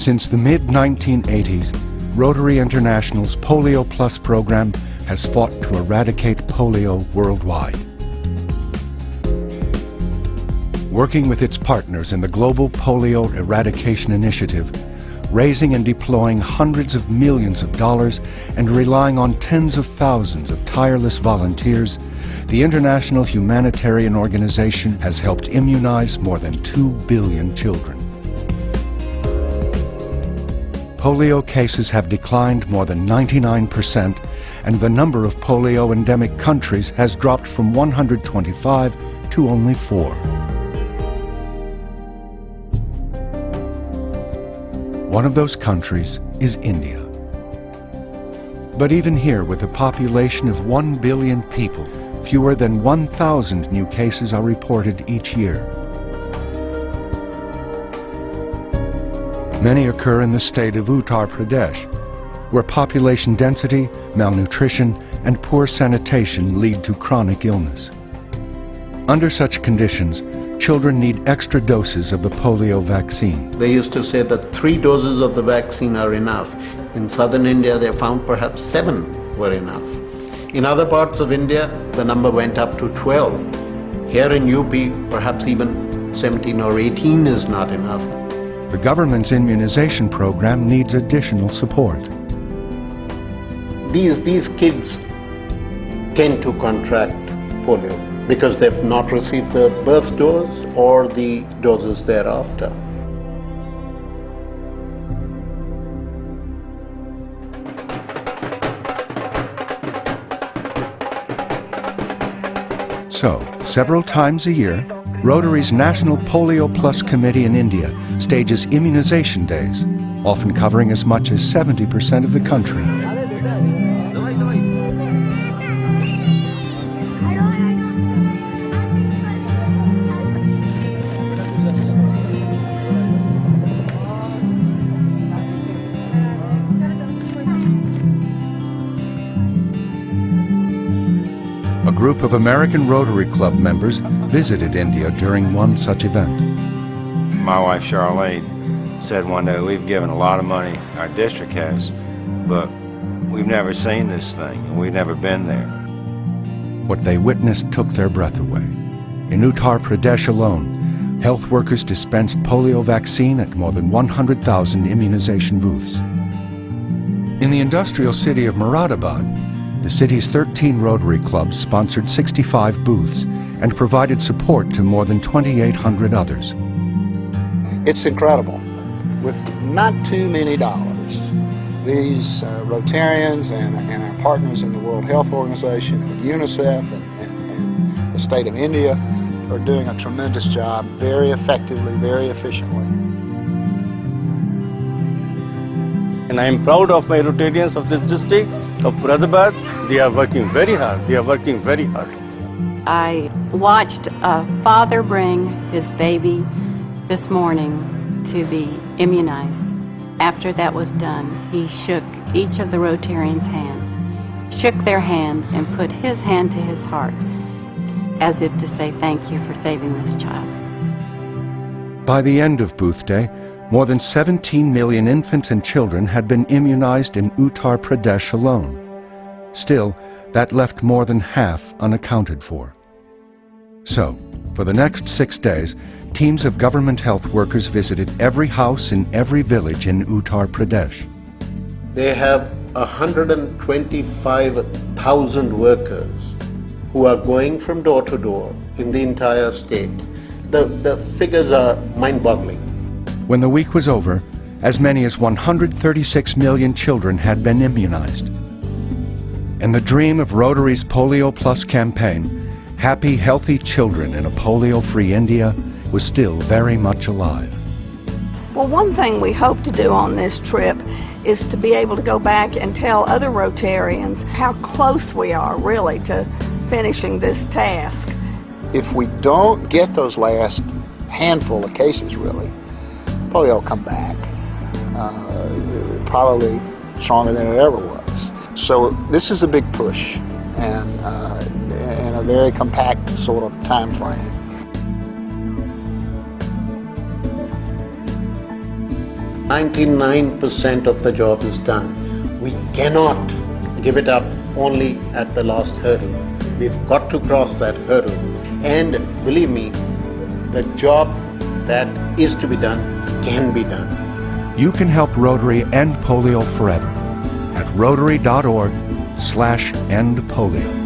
Since the mid-1980s, Rotary International's Polio Plus program has fought to eradicate polio worldwide. Working with its partners in the Global Polio Eradication Initiative, raising and deploying hundreds of millions of dollars and relying on tens of thousands of tireless volunteers, the international humanitarian organization has helped immunize more than 2 billion children. Polio cases have declined more than 99%, and the number of polio endemic countries has dropped from 125 to only 4. One of those countries is India. But even here, with a population of 1 billion people, fewer than 1,000 new cases are reported each year. Many occur in the state of Uttar Pradesh, where population density, malnutrition, and poor sanitation lead to chronic illness. Under such conditions, children need extra doses of the polio vaccine. They used to say that 3 doses of the vaccine are enough. In southern India, they found perhaps 7 were enough. In other parts of India, the number went up to 12. Here in UP, perhaps even 17 or 18 is not enough. The government's immunization program needs additional support. These kids tend to contract polio because they've not received the birth dose or the doses thereafter. So, several times a year, Rotary's National Polio Plus Committee in India stages immunization days, often covering as much as 70% of the country. A group of American Rotary Club members visited India during one such event. My wife Charlene said one day, we've given a lot of money, our district has, but we've never seen this thing, and we've never been there. What they witnessed took their breath away. In Uttar Pradesh alone, health workers dispensed polio vaccine at more than 100,000 immunization booths. In the industrial city of Moradabad, the city's 13 Rotary clubs sponsored 65 booths and provided support to more than 2,800 others. It's incredible. With not too many dollars, these Rotarians and our partners in the World Health Organization, and with UNICEF and the state of India are doing a tremendous job, very effectively, very efficiently. And I am proud of my Rotarians of this district, of Moradabad. They are working very hard. They are working very hard. I watched a father bring his baby this morning to be immunized. After that was done, he shook each of the Rotarians' hands, shook their hand, and put his hand to his heart, as if to say thank you for saving this child. By the end of Booth Day, more than 17 million infants and children had been immunized in Uttar Pradesh alone. Still, that left more than half unaccounted for. So, for the next 6 days, teams of government health workers visited every house in every village in Uttar Pradesh. They have 125,000 workers who are going from door to door in the entire state. The figures are mind-boggling. When the week was over, as many as 136 million children had been immunized. And the dream of Rotary's Polio Plus campaign, happy, healthy children in a polio-free India, was still very much alive. Well, one thing we hope to do on this trip is to be able to go back and tell other Rotarians how close we are, really, to finishing this task. If we don't get those last handful of cases, really, polio will come back, probably stronger than it ever was. So this is a big push, and in a very compact sort of time frame. 99% of the job is done. We cannot give it up only at the last hurdle. We've got to cross that hurdle. And believe me, the job that is to be done can be done. You can help Rotary end polio forever at rotary.org/endpolio.